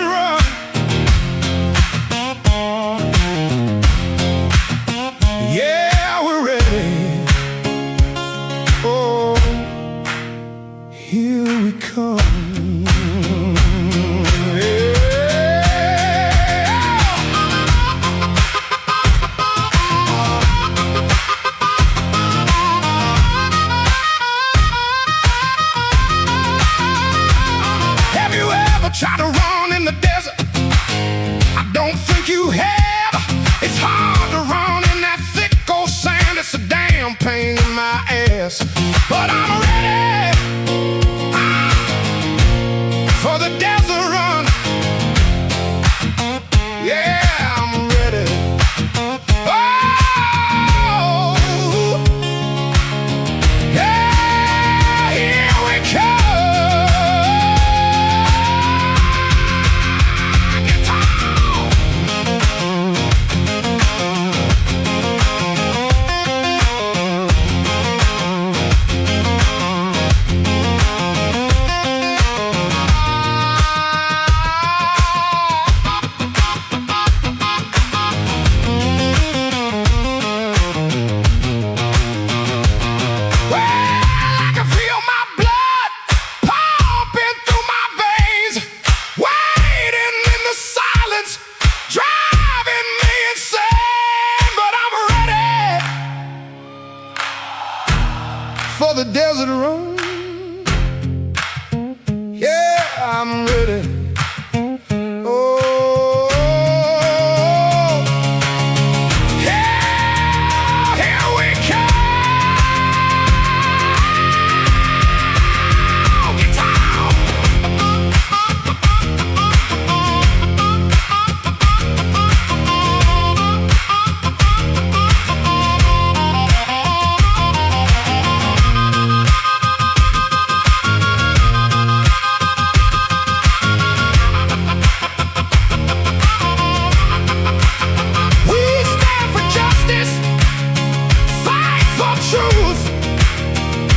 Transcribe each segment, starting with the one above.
run. Yeah, we're ready. Oh, here we come. Yeah. Have you ever tried to run in the desert? I don't think you have. It's hard to run in that thick old sand. It's a damn pain in my ass. But I'm ready for the desert run. Yeah, I'm ready. Oh, yeah, here we come. For the desert run. Yeah, I'm ready. Oh, yeah, here we come. Guitar.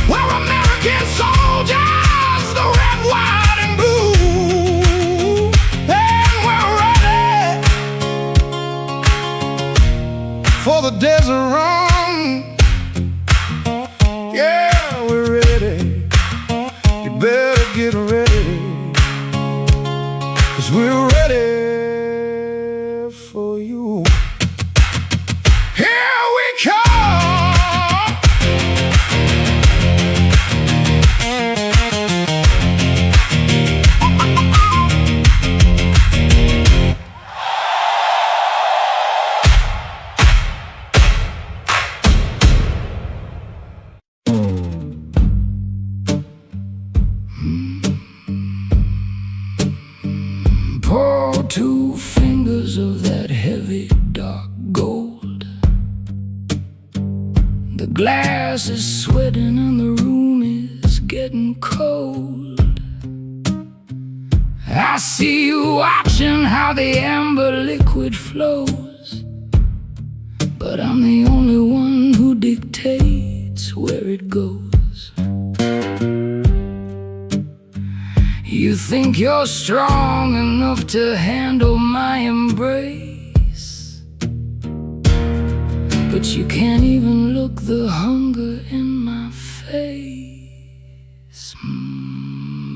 We're American soldiers, the red, white, and blue, and we're ready for the desert run. Yeah, we're ready. You better get ready, 'cause we're ready for you. Here we come. Pour 2 fingers of that heavy dark gold. The glass is sweating and the room is getting cold. I see you watching how the amber liquid flows, but I'm the only one who dictates where it goes. You think you're strong enough to handle my embrace, but you can't even look the hunger in my face.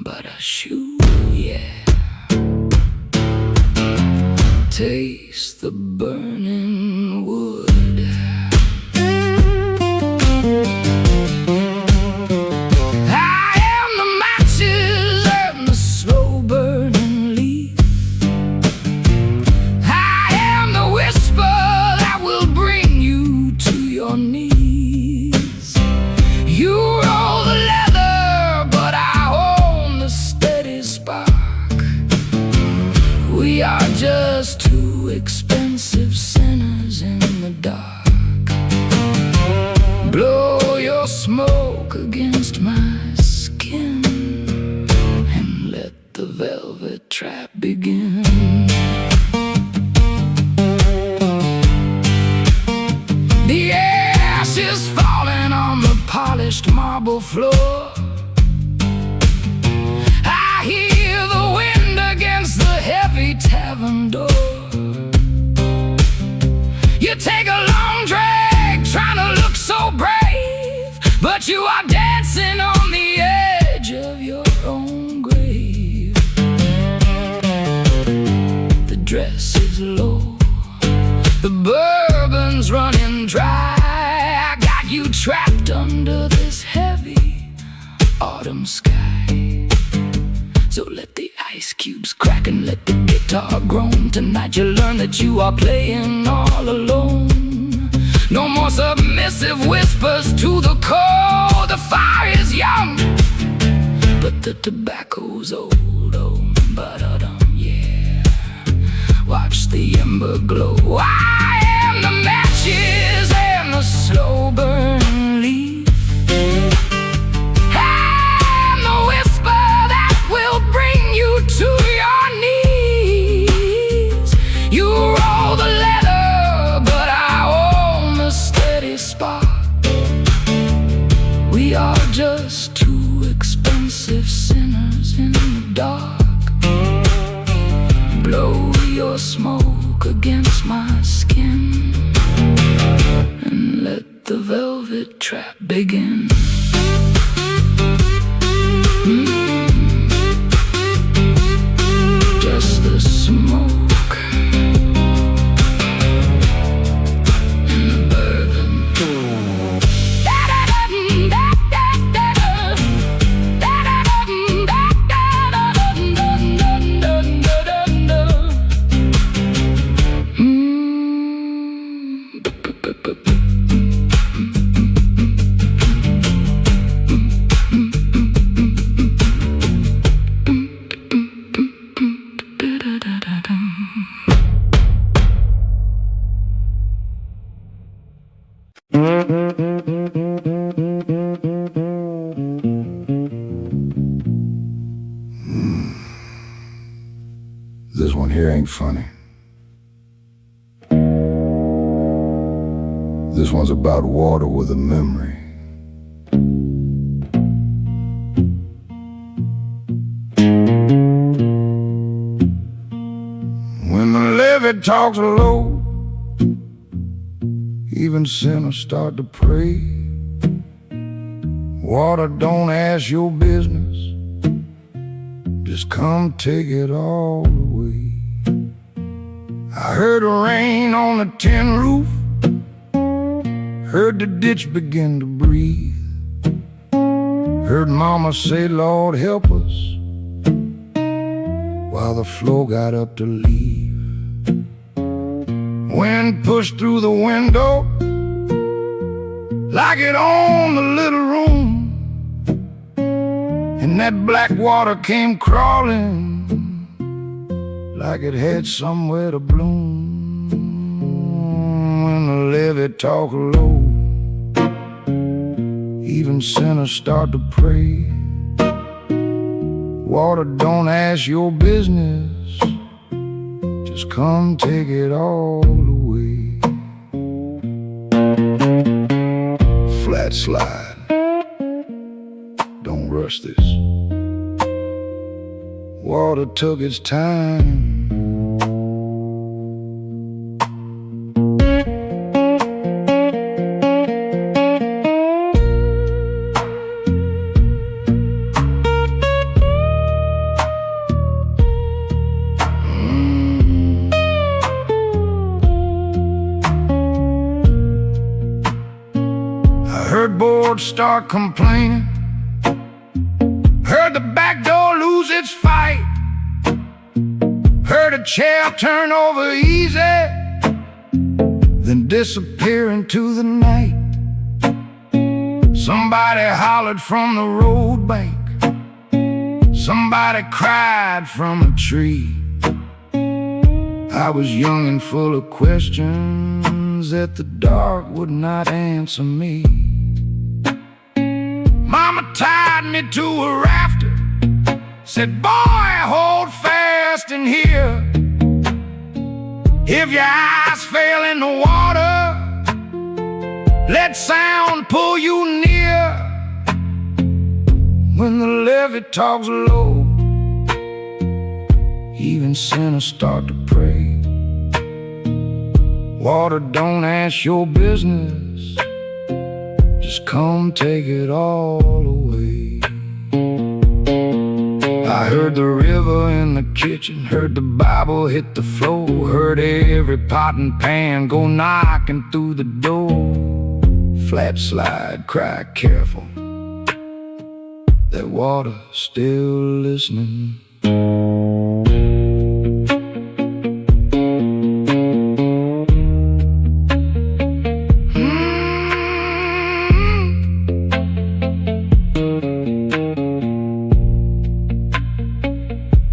But I shoot, yeah. Taste the burning wood. We are just 2 expensive sinners in the dark. Blow your smoke against my skin and let the velvet trap begin. The ash is falling on the polished marble floor. I hear the wind against the heavy stress is low. The bourbon's running dry. I got you trapped under this heavy autumn sky. So let the ice cubes crack and let the guitar groan. Tonight you learn that you are playing all alone. No more submissive whispers to the cold. The fire is young, but the tobacco's old. Oh, ba-da-dum, yeah. Watch the ember glow. I am the matches and the slow burn leaf. I'm the whisper that will bring you to your knees. You roll the letter, but I own the steady spark. We are just two expensive sinners in the dark. Blow your smoke against my skin and let the velvet trap begin. Just the smoke and the bourbon. This one here ain't funny. This one's about water with a memory. When the levee talks low, even sinners start to pray. Water, don't ask your business, just come take it all away. I heard the rain on the tin roof, heard the ditch begin to breathe, heard mama say, Lord help us, while the flow got up to leave. Wind pushed through the window like it owned the little room, and that black water came crawling like it had somewhere to bloom. When the levee talk low, even sinners start to pray. Water, don't ask your business, just come take it all away. Flat slide, don't rush this. Water took its time. I heard boards start complaining, heard the back door lose its fight, heard a chair turn over easy, then disappear into the night. Somebody hollered from the road bank, somebody cried from a tree. I was young and full of questions that the dark would not answer me. Mama tied me to a rafter, said, boy, hold fast in here. If your eyes fail in the water, let sound pull you near. When the levee talks low, even sinners start to pray. Water, don't ask your business, just come take it all away. I I heard the river in the kitchen, heard the Bible hit the floor, heard every pot and pan go knocking through the door. Flat slide, cry careful, that water still listening.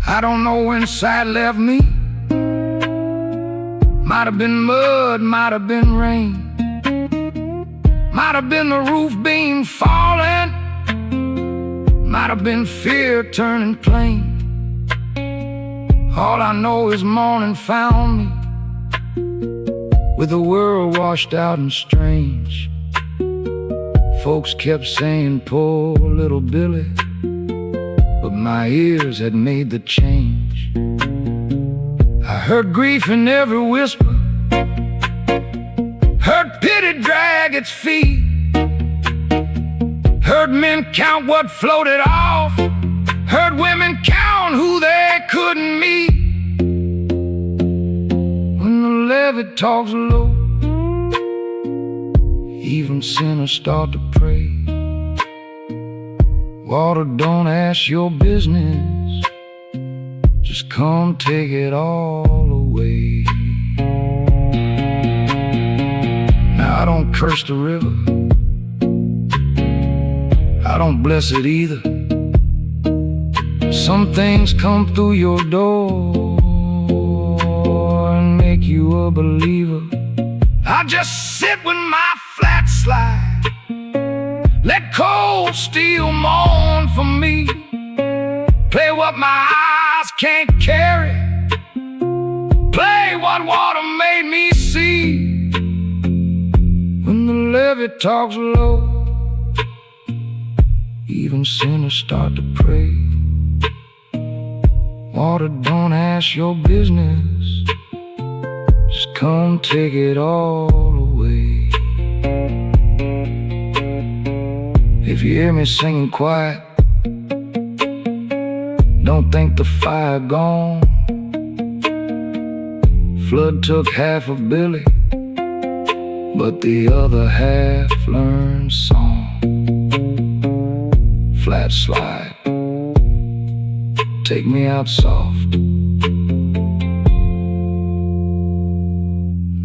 I don't know when sight left me. Might have been mud, might have been rain, might have been the roof beam falling, might have been fear turning plain. All I know is morning found me with the world washed out and strange. Folks kept saying poor little Billy, but my ears had made the change. I heard grief in every whisper, heard pity drag its feet, heard men count what floated off, heard women count who they couldn't meet. When the levee talks low, even sinners start to pray. Water, don't ask your business, just come take it all away. Now I don't curse the river, I don't bless it either. Some things come through your door and make you a believer. I just sit with my flat slide, let cold steel mourn for me, play what my eyes can't carry, play what water made me see. When the levee talks low, even sinners start to pray. Water, don't ask your business, just come take it all away. If you hear me singing quiet, don't think the fire gone. Flood took half of Billy, but the other half learned song. Flat slide, take me out soft.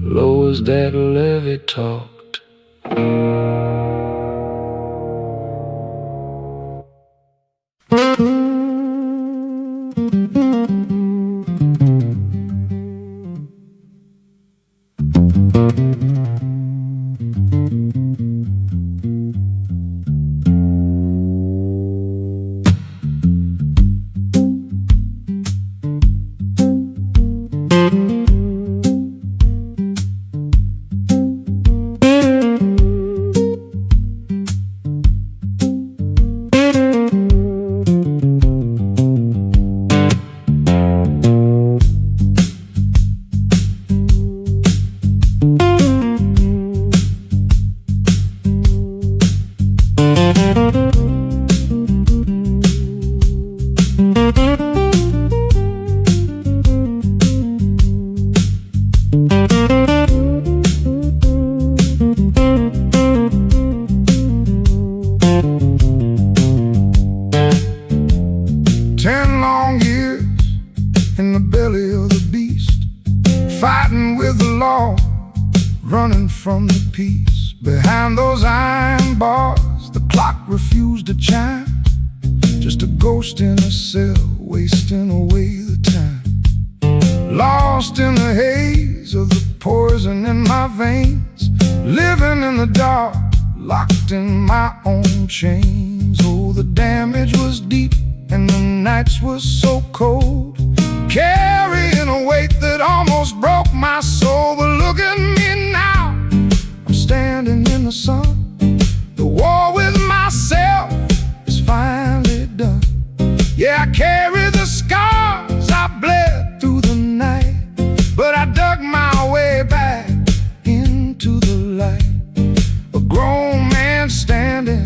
Low as that levee talked. Running from the peace behind those iron bars, the clock refused to chime. Just a ghost in a cell, wasting away the time. Lost in the haze of the poison in my veins, living in the dark, locked in my own chains. Oh, the damage was deep and the nights were so cold, carrying a weight that almost broke my soul. But look at me now, I'm standing in the sun. The war with myself is finally done. Yeah, I carry the scars I bled through the night, but I dug my way back into the light. A grown man standing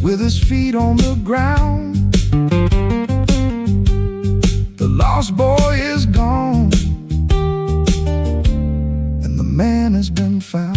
with his feet on the ground, lost boy is gone, and the man has been found.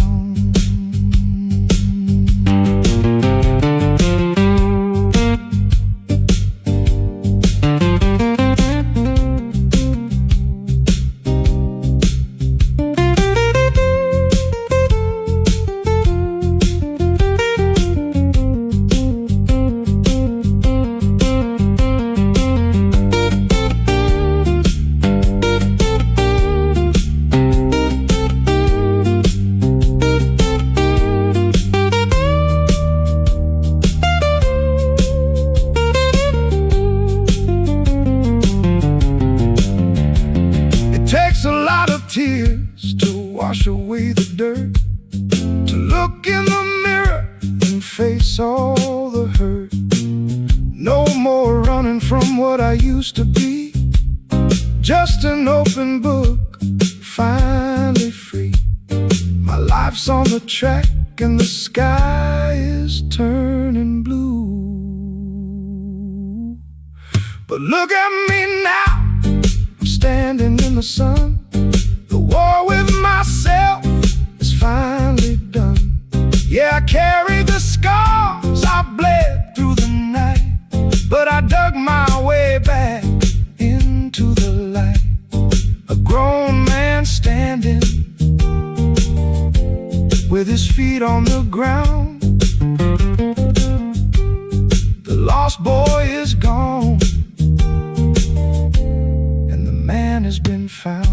Tears to wash away the dirt, to look in the mirror and face all the hurt. No more running from what I used to be, just an open book, finally free. My life's on the track and the sky is turning blue. But look at me now, I'm standing in the sun. The war with myself is finally done. Yeah, I carry the scars I bled through the night, but I dug my way back into the light. A grown man standing with his feet on the ground. The lost boy is gone, and the man has been found.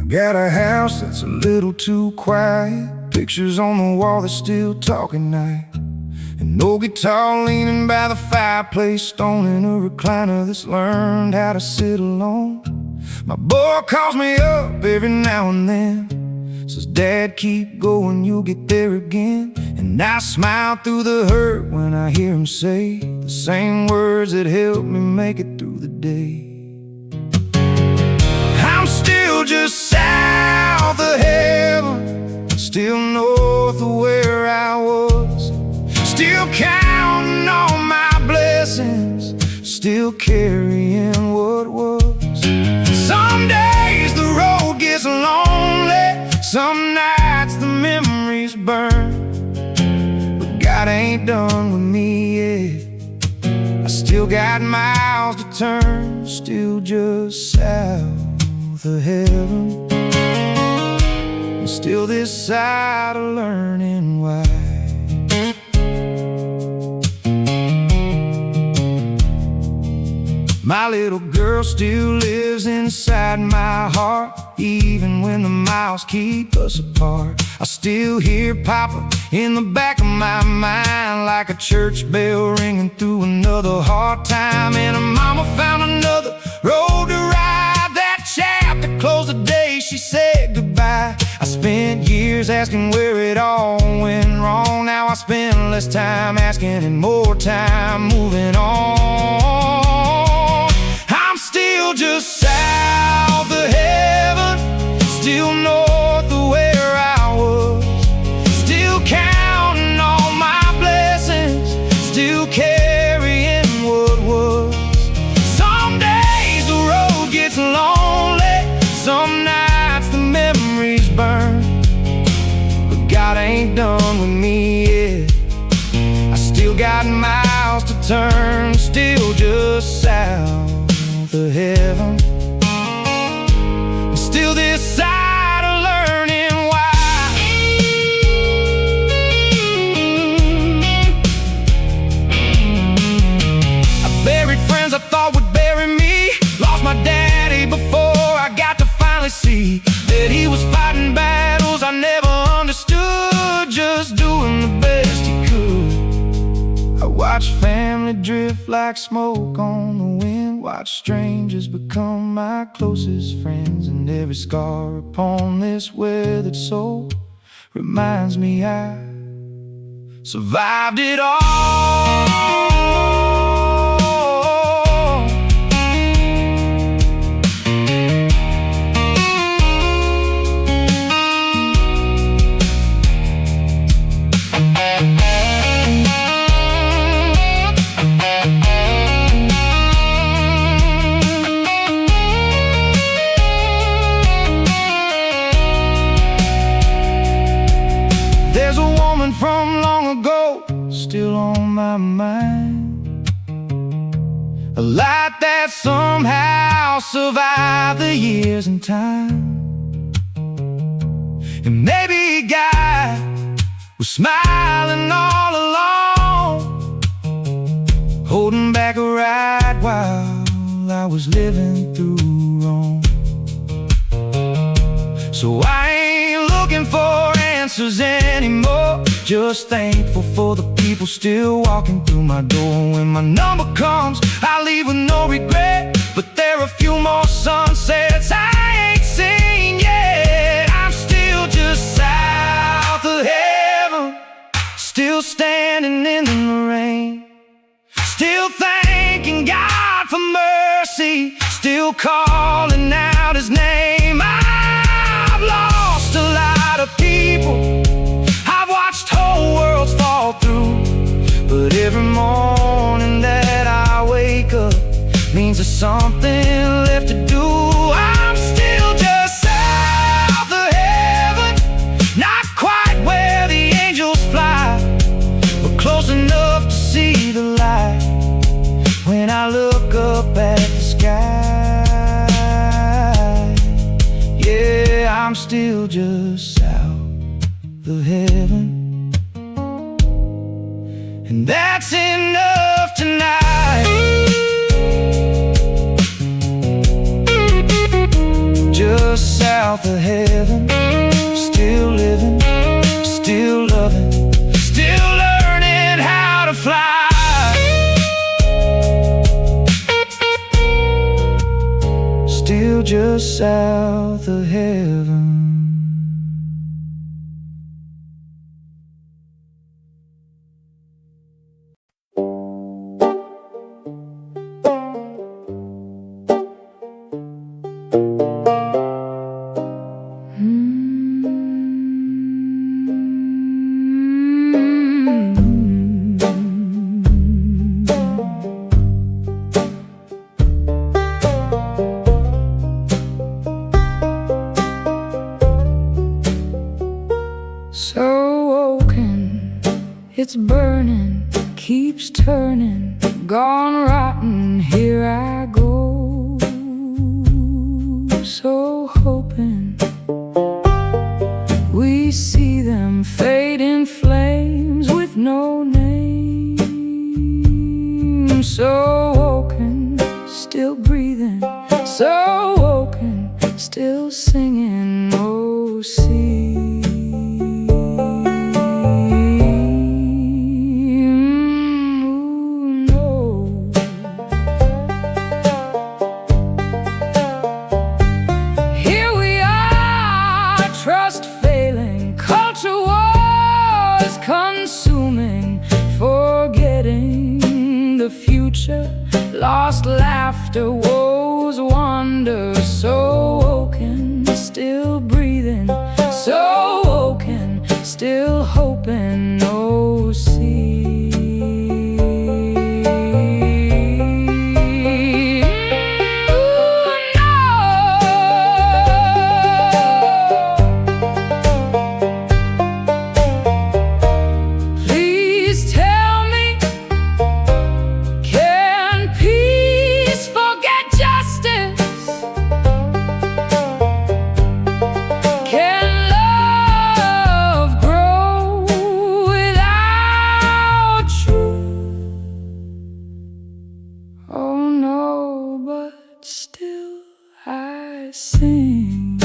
Got a house that's a little too quiet, pictures on the wall that still talk at night, an old guitar leaning by the fireplace, stone in a recliner that's learned how to sit alone. My boy calls me up every now and then, says, "Dad, keep going, you'll get there again." And I smile through the hurt when I hear him say the same words that helped me make it through the day. I'm still just south of heaven, still north of where I was, still counting on my blessings, still carrying what was. Some days the road gets lonely, some nights the memories burn, but God ain't done with me yet. I still got miles to turn, still just south of heaven, and still this side of learning why. My little girl still lives inside my heart, even when the miles keep us apart. I still hear Papa in the back of my mind, like a church bell ringing through another hard time. And her mama found another road to ride, that chapter closed the day she said goodbye. I spent years asking where it all went wrong. Now I spend less time asking and more time moving on. I'm still just south of heaven, still north of where I was, still counting all my blessings, still care miles to turn, still just south of heaven. Still this side of learning why. I buried friends I thought would bury me. Lost my daddy before I got to finally see that he was fighting battles I never understood, just doing the best he could. I watched family drift like smoke on the wind, watched strangers become my closest friends, and every scar upon this weathered soul reminds me I survived it all. There's a woman from long ago still on my mind, a light that somehow survived the years and time. And maybe God was smiling all along, holding back a ride while I was living through wrong. So I ain't looking for answers anymore, just thankful for the people still walking through my door. When my number comes, I leave with no regret, but there are a few more sunsets I ain't seen yet. I'm still just south of heaven, still standing in the rain, still thanking God for mercy, still calling out His name. I've lost a lot of people, I've watched whole worlds fall through, but every morning that I wake up means there's something left to do. I'm still just south of heaven, not quite where the angels fly, but close enough to see the light when I look up at the sky. Yeah, I'm still just south of heaven, and that's enough tonight. Just south of heaven, still living, still loving, still learning how to fly. Still just south of heaven. So woken, it's burning, keeps turning, gone rotten, here I go. So hoping we see them fade in flames with no name. So woken, still breathing, so woken, still singing, oh sea. Consuming, forgetting the future, lost laughter, woes, wonder. So woken, still breathing, so woken, still hoping, oh sea. sing.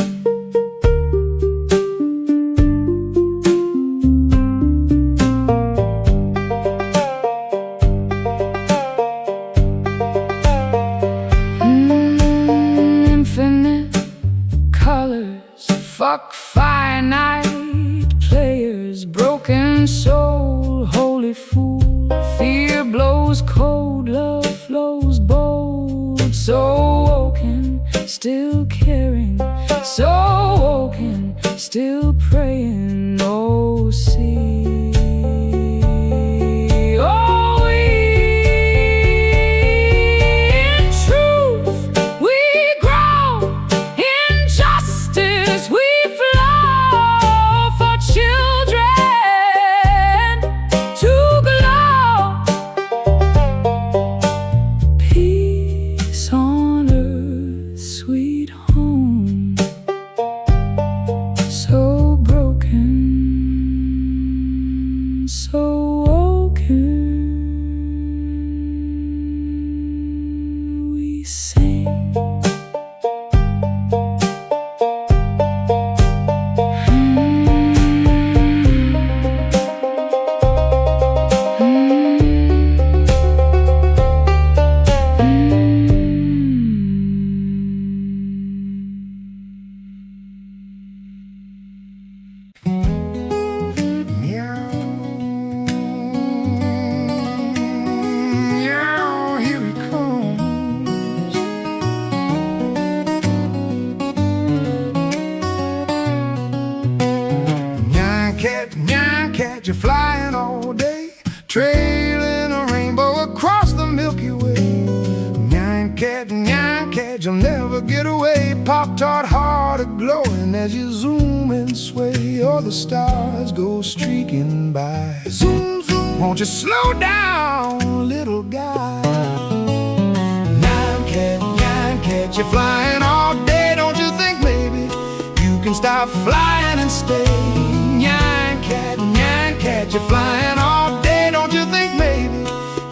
Infinite colors, fuck finite players, broken soul, holy fool. Fear blows cold, love flows bold. So woken, still caring. So woken, still praying. Oh, see. Oh, in truth we grow, in justice we flow, for children to glow. Peace on earth, sweet home. So broken, so woken, we sing. Meow, here he comes. Nyan cat, you're flying all day, trailing a rainbow across the Milky Way. Nyan cat, you'll never get away. Pop-Tart heart a-glowing as you zoom and sway. All the stars go streaking by. Zoom, zoom, won't you slow down, little guy? Nyan cat, you're flying all day. Don't you think maybe you can stop flying and stay? Nyan cat, you're flying all day. Don't you think maybe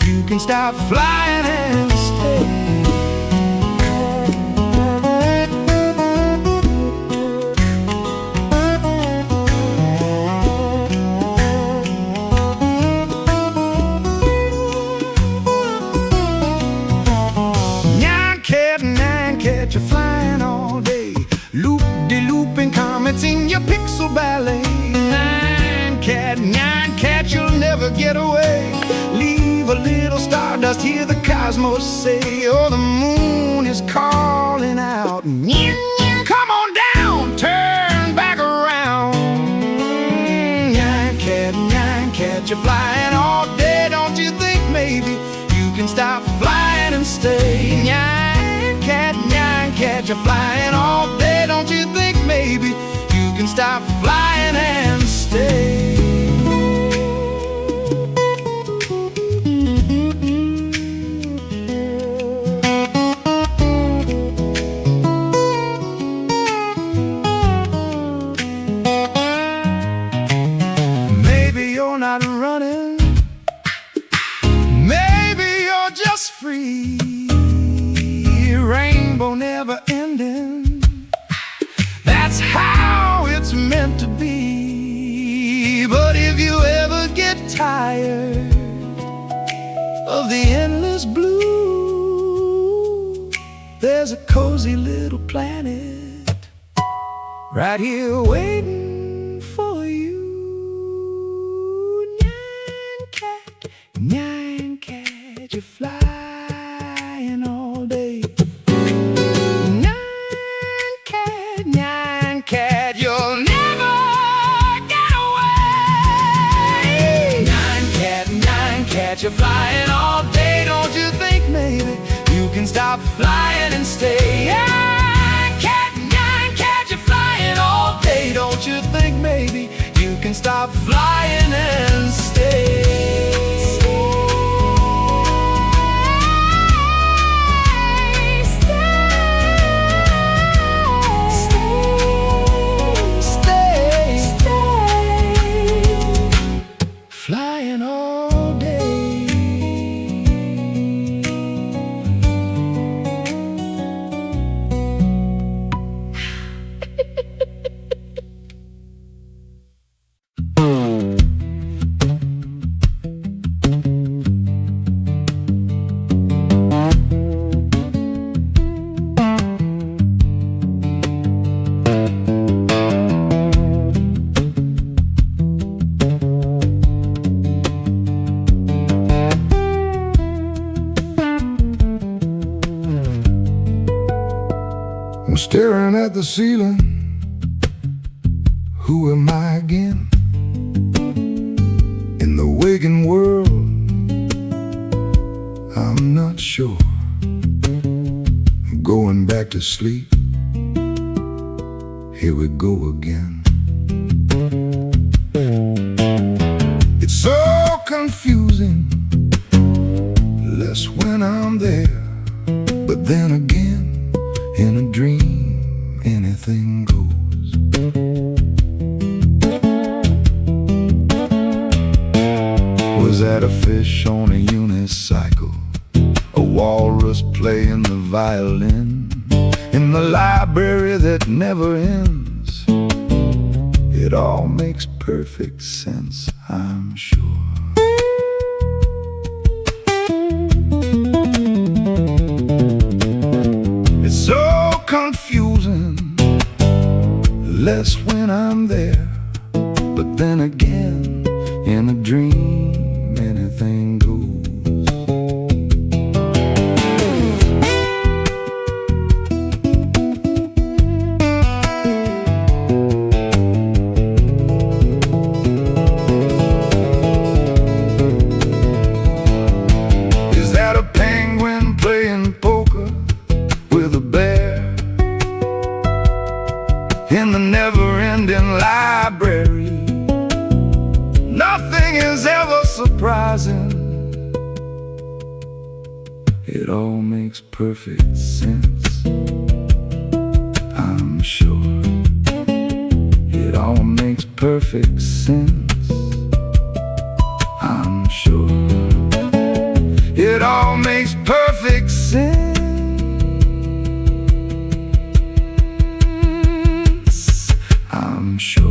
you can stop flying and stay? Nyan cat, you're flying all day, loop-de-looping comets in your pixel ballet. Nyan cat, you'll never get away. Leave a little stardust, hear the cosmos say. Oh, the moon is calling out. Come on down, turn back around. Nyan cat, you're flying all day. Don't you think maybe you can stop flying and stay? Nyan cat, you're flying all day. Don't you think maybe you can stop flying and stay? Maybe you're not running, maybe you're just free. Rainbow never ending, that's how it's meant to be. But if you ever get tired of the endless blue, there's a cozy little planet right here waiting for you. Nyan cat, you're flying all day. Nyan cat, you'll never get away. Nyan cat, you're flying all day. Don't you think maybe you can stop flying and stay? Nyan cat, you're flying all day. Don't you think maybe you can stop flying and stay? Flying all day. was staring at the ceiling. Who am I again? In the waking world, I'm not sure. I'm going back to sleep. Here we go again. It's so confusing, less when I'm there. But then again, in a dream, anything goes. Was that a fish on a unicycle? A walrus playing the violin? In the library that never ends? It all makes perfect sense, I'm sure. It's so confusing, less when I'm there. But then again, in a dream, anything goes. In the never-ending library, nothing is ever surprising. It all makes perfect sense, I'm sure. It all makes perfect sense, I'm sure. It all makes perfect sense, I'm sure.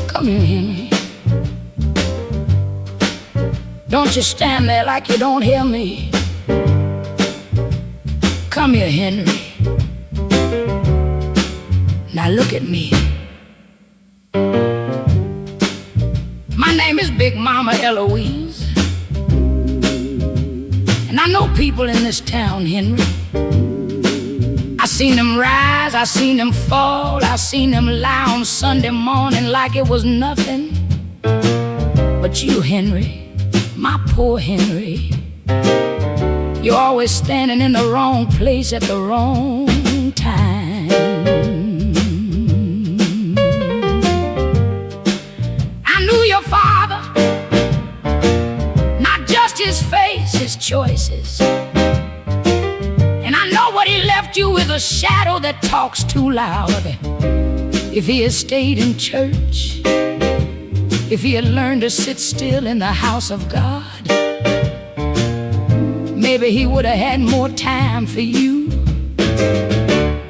Come here, Henry. Don't you stand there like you don't hear me. Come here, Henry. Now look at me. My name is Big Mama Eloise, and I know people in this town, Henry. I seen them rise, I seen them fall, I seen them lie on Sunday morning like it was nothing. But you, Henry, my poor Henry, you're always standing in the wrong place at the wrong time. I knew your father, not just his face, his choices. He left you with a shadow that talks too loud. If he had stayed in church, if he had learned to sit still in the house of God, maybe he would have had more time for you,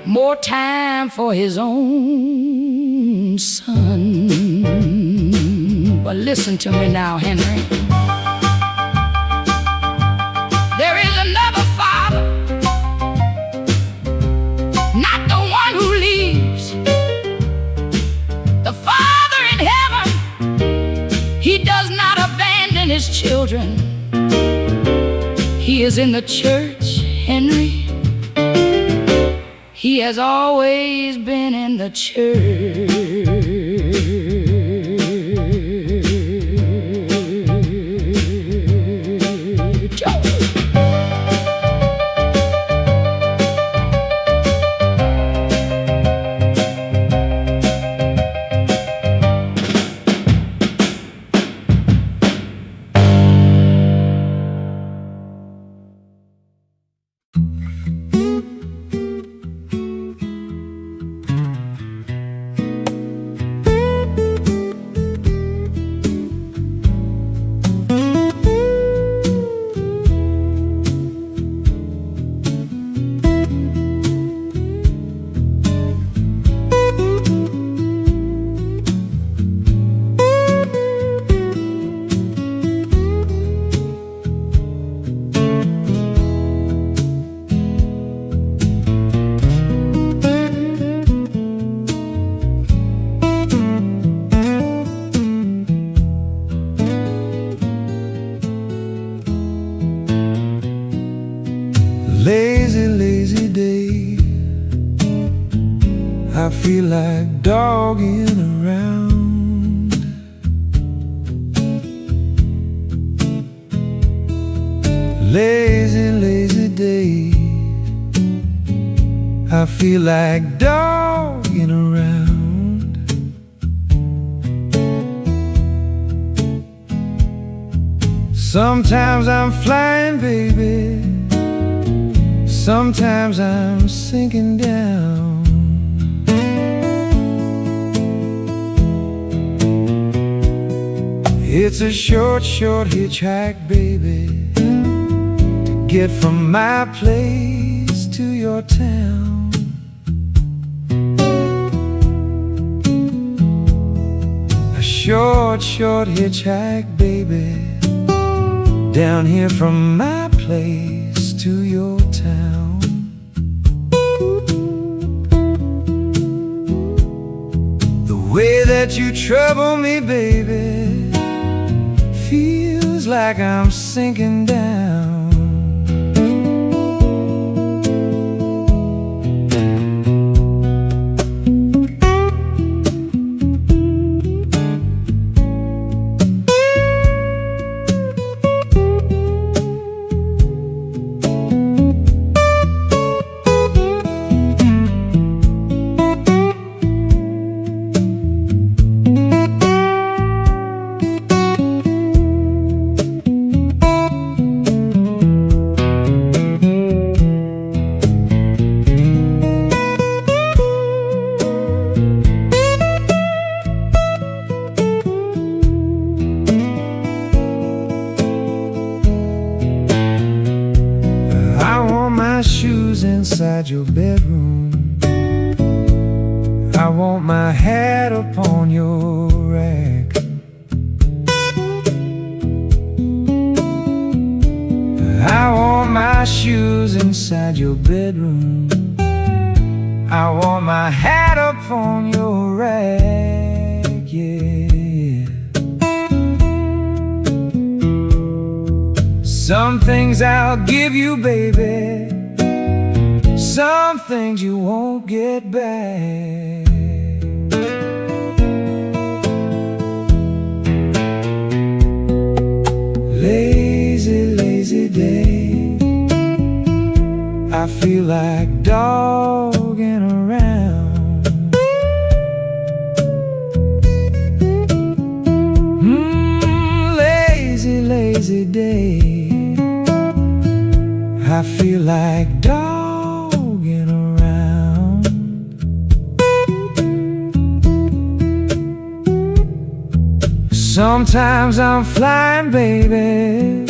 more time for his own son. But listen to me now, Henry. There is another father, not the one who leaves. The Father in heaven, he does not abandon his children. He is in the church, Henry. He has always been in the church. feel like dogging around. Lazy, lazy day, I feel like dogging around. Sometimes I'm flying, baby, sometimes I'm sinking down. It's a short, short hitchhike, baby, to get from my place to your town. A short, short hitchhike, baby, down here from my place to your town. The way that you trouble me, baby, feels like I'm sinking down. Shoes inside your bedroom, I want my hat upon your rack. I want my shoes inside your bedroom, I want my hat upon your rack, yeah. Some things I'll give you, baby, some things you won't get back. Lazy, lazy day, I feel like dogging around. Lazy, lazy day, I feel like dogging. Sometimes I'm flying, baby,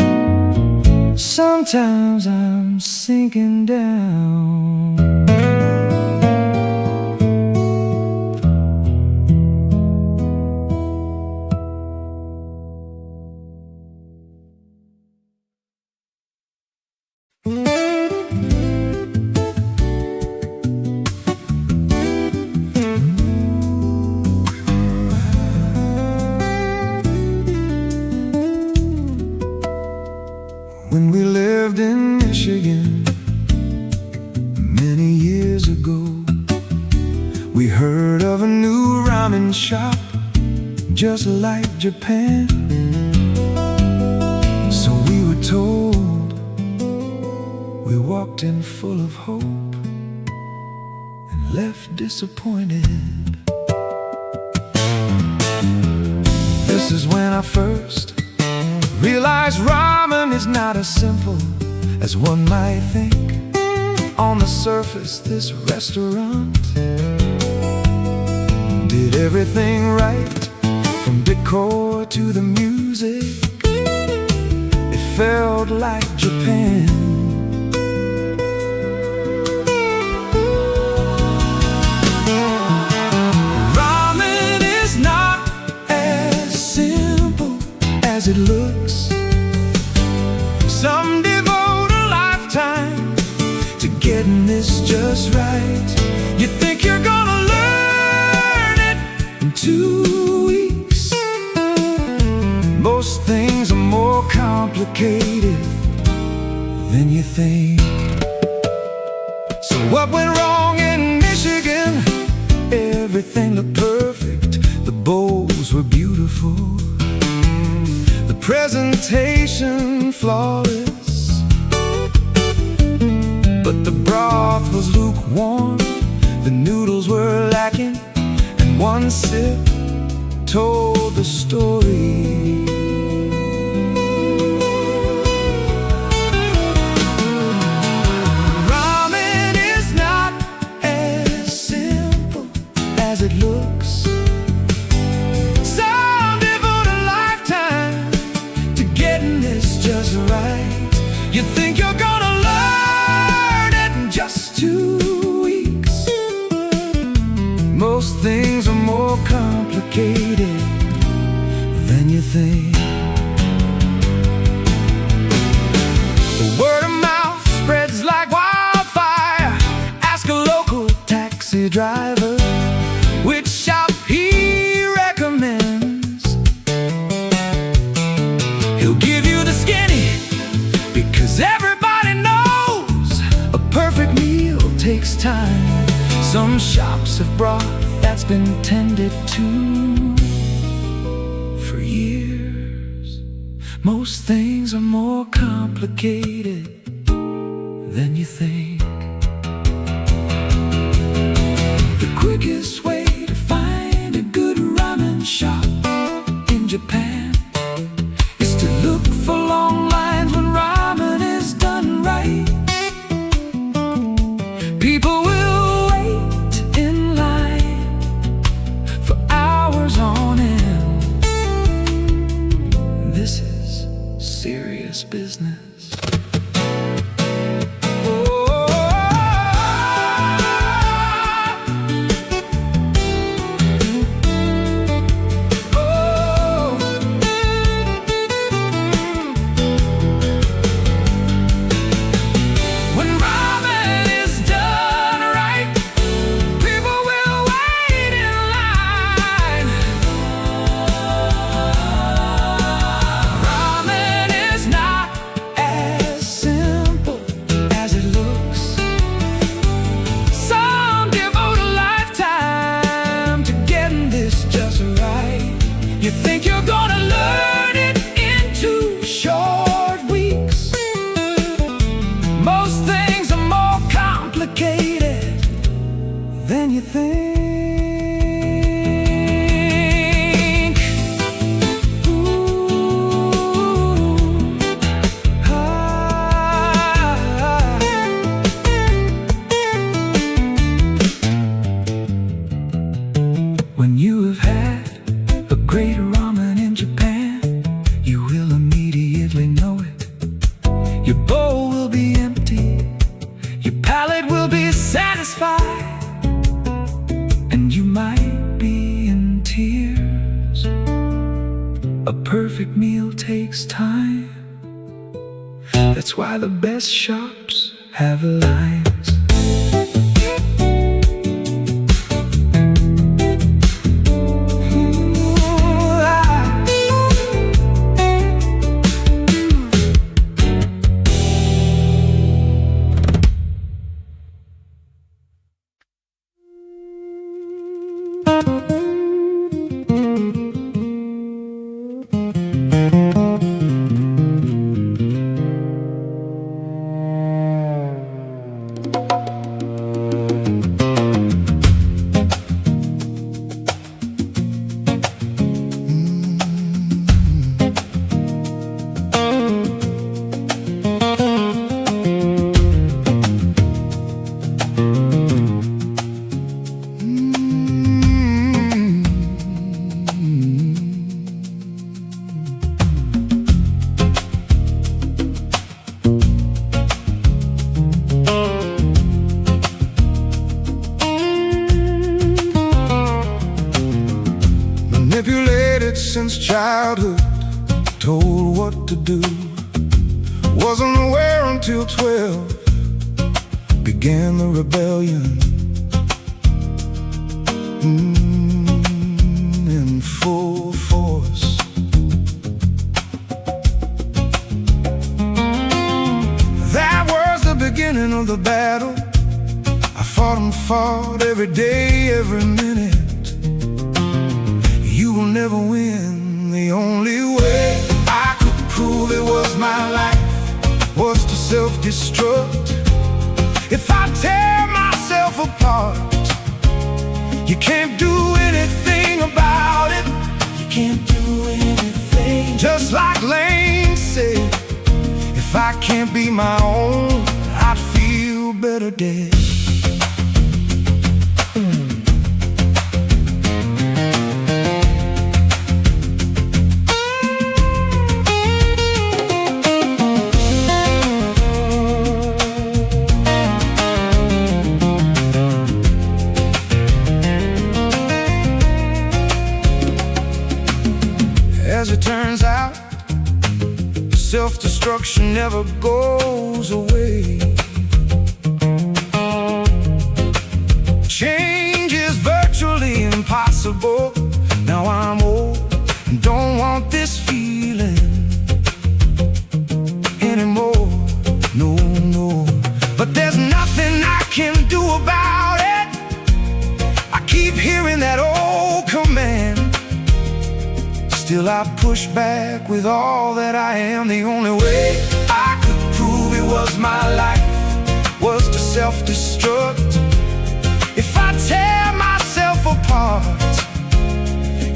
sometimes I'm sinking down. When we lived in Michigan many years ago, we heard of a new ramen shop just like Japan. So we were told, we walked in full of hope and left disappointed. This is when I first realized ramen is not as simple as one might think. On the surface, this restaurant did everything right, from decor to the music. It felt like Japan. Ramen is not as simple as it looks. Some devote a lifetime to getting this just right. You think you're gonna learn it in 2 weeks. Most things are more complicated than you think. So what went wrong in Michigan? beautiful, the presentation flawless, but the broth was lukewarm, the noodles were lacking, and one sip told the story. Ramen is not as simple as it looks. Some devote a lifetime to getting this just right. You think you're gonna learn it in just 2 weeks. Most things are more complicated than you think. The word of mouth spreads like wildfire. Ask a local taxi driver which shop he recommends. He'll give you the skinny, because everybody knows a perfect meal takes time. Some shops have broth that's been tended to for years. Most things are more complicated than you think. The quickest way to find a good ramen shop in Japan is to look for long lines when ramen is done right. People will wait in line for hours on end. This is serious business. You think you're gonna learn it in 2 short weeks. Most things are more complicated than you think. When you have had a great ramen in Japan, you will immediately know it. Your bowl will be empty, your palate will be satisfied, and you might be in tears. A perfect meal takes time. That's why the best shops have lines. Manipulated since childhood, told what to do. Wasn't aware until 12, began the rebellion. In full force. That was the beginning of the battle. I fought and fought every day, every minute. You will never win The only way I could prove it was my life was to self-destruct. If I tear myself apart, you can't do anything about it. You can't do anything. Just like Lane said, if I can't be my own, I'd feel better dead. As it turns out, self-destruction never goes away. Change is virtually impossible. Now I'm old and don't want this feeling anymore. No, no. But there's nothing I can do about it. I keep hearing that old command. Still I push back with all that I am. The only way I could prove it was my life was to self-destruct. If I tear myself apart,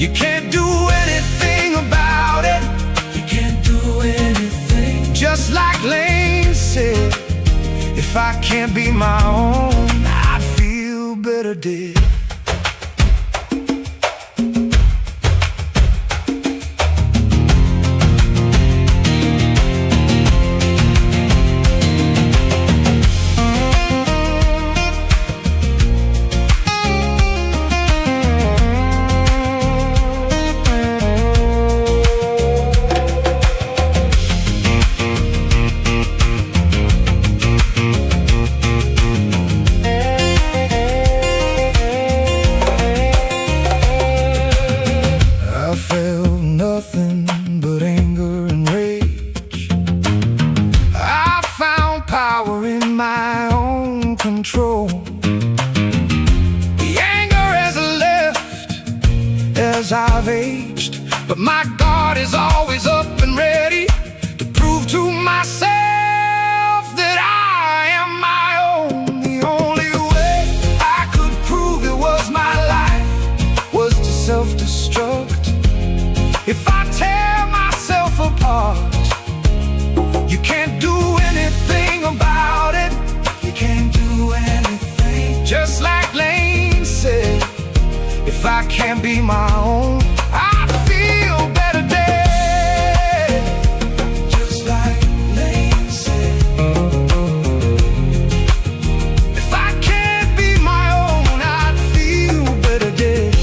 you can't do anything about it. You can't do anything. Just like Lane said, if I can't be my own, I'd feel better dead. Nothing but anger and rage. I found power in my own control. The anger has left as I've aged, but my God is always up and ready to prove to myself that I am my own. The only way I could prove it was my life was to self-destruct. If I tear myself apart, you can't do anything about it. You can't do anything. Just like Lane said, if I can't be my own, I feel better dead. Just like Lane said, if I can't be my own, I'd feel better dead.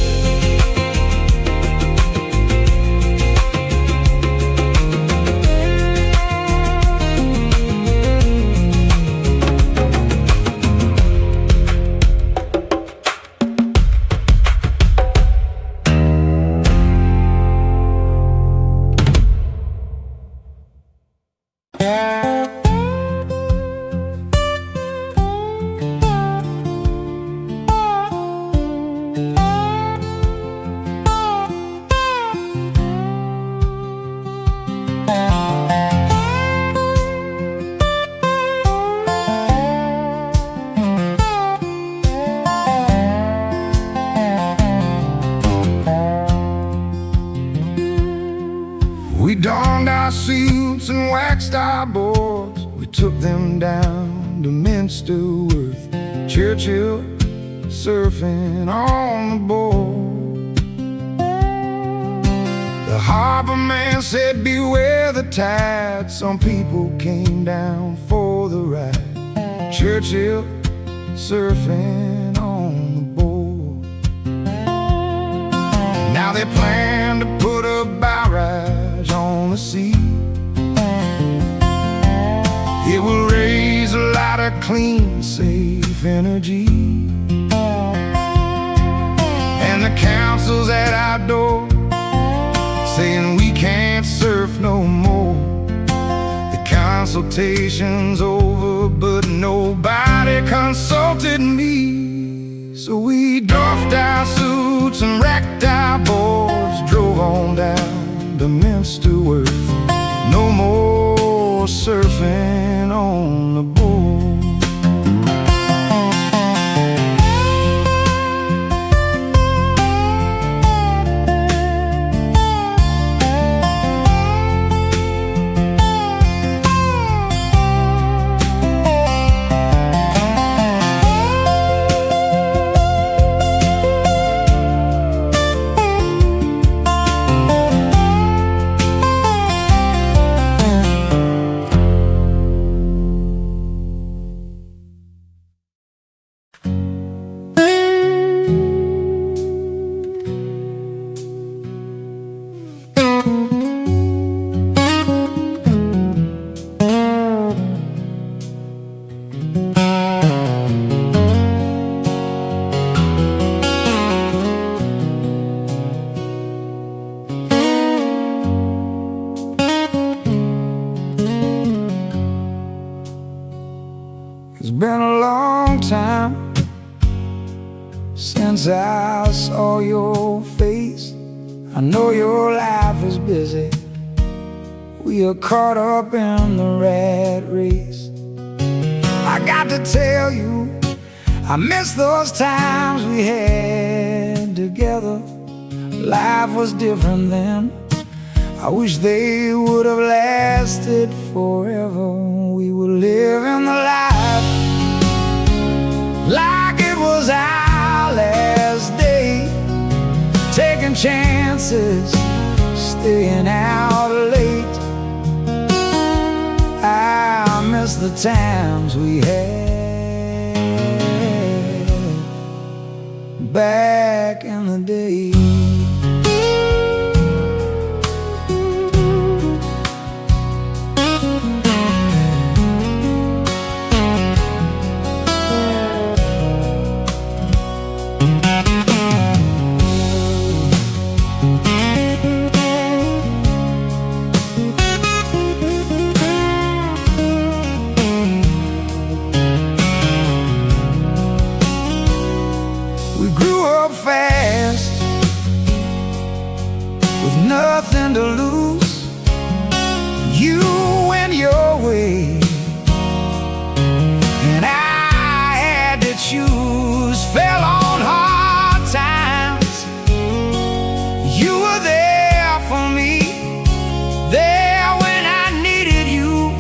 We donned our suits and waxed our boards. We took them down to Minsterworth. Churchill surfing on the board. The harbor man said, beware the tide. Some people came down for the ride. Churchill surfing on the board. Now they plan to put a barrage on the sea. It will raise a lot of clean, safe energy. And the council's at our door, saying we can't surf no more. The consultation's over, but nobody consulted me. So we doffed our suits and racked our boards, drove on down to Minster worth. No more surfing on the board. It's been a long time since I saw your face. I know your life is busy. We are caught up in the rat race. I got to tell you, I miss those times we had together. Life was different then. I wish they would have lasted forever. We were living the life like it was our last day, taking chances, staying out late. I miss the times we had back in the day. We grew up fast with nothing to lose. You went your way and I had to choose. Fell on hard times. You were there for me, there when I needed you.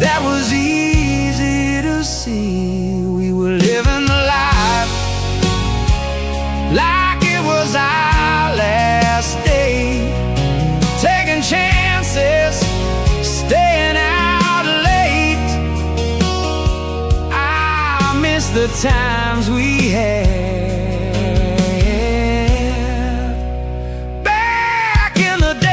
That was easy to see. We were living the life like it was our last day, taking chances, staying out late. I miss the times we had back in the day.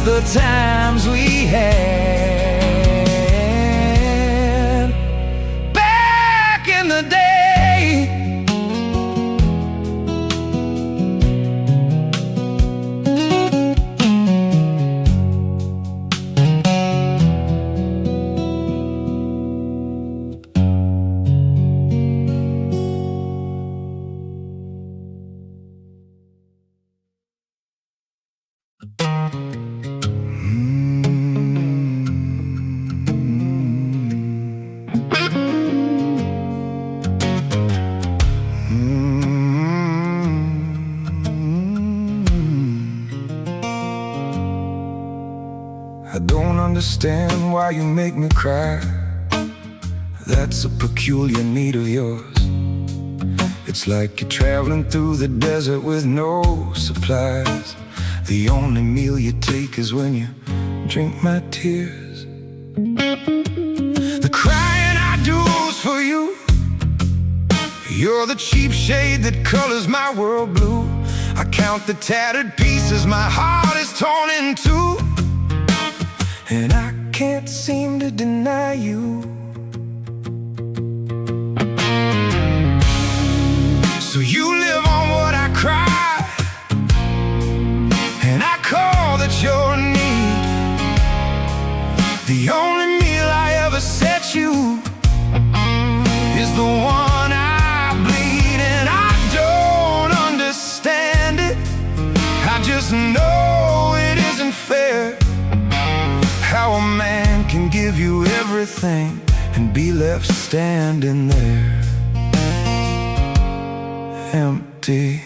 The times we had back in the day. I don't understand why you make me cry. That's a peculiar need of yours. It's like you're traveling through the desert with no supplies. The only meal you take is when you're drink my tears. The crying I do is for you. You're the cheap shade that colors my world blue. I count the tattered pieces my heart is torn in two, and I can't seem to deny you. So you live on what I cry, and I call that your need. The only meal I ever set you is the one I bleed, and I don't understand it. I just know it isn't fair how a man can give you everything and be left standing there empty.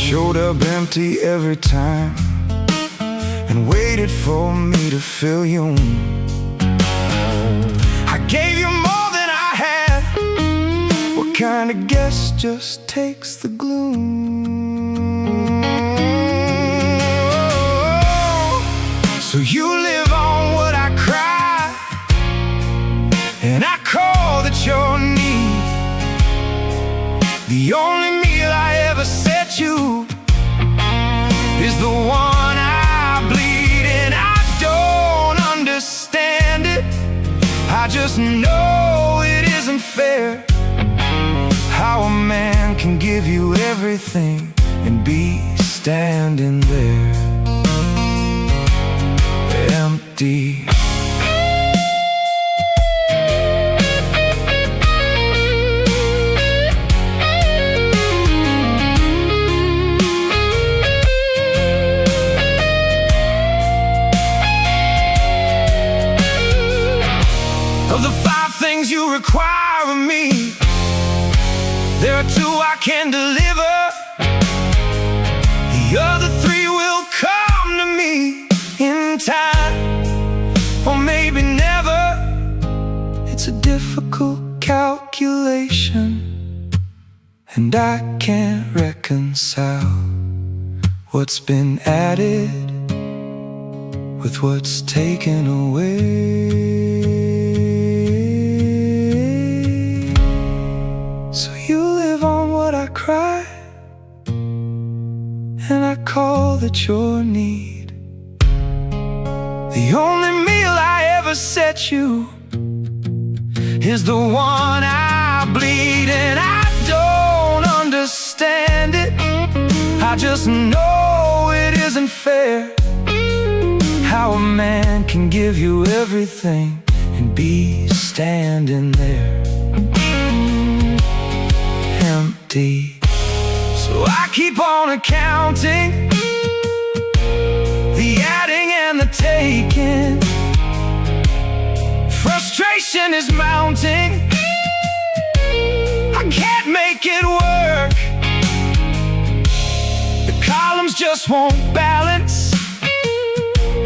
Showed up empty every time and waited for me to fill you. I gave you more than I had. What kind of guest just takes the gloom? So you live on what I cry, and I call that your need. The only meal I ever set you is the one I bleed, and I don't understand it. I just know it isn't fair how a man can give you everything and be standing there empty. Of the 5 things you require of me, there are 2 I can deliver. The other 3 will come to me in time, or maybe never. It's a difficult calculation, and I can't reconcile what's been added with what's taken away. So you live on what I cry, and I call that your need. The only meal I ever set you is the one I bleed, and I don't understand it. I just know it isn't fair how a man can give you everything and be standing there empty. So I keep on accounting, the adding and the taking. Frustration is mounting, I can't make it work. The columns just won't balance,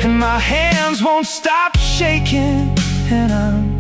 and my hands won't stop shaking, and I'm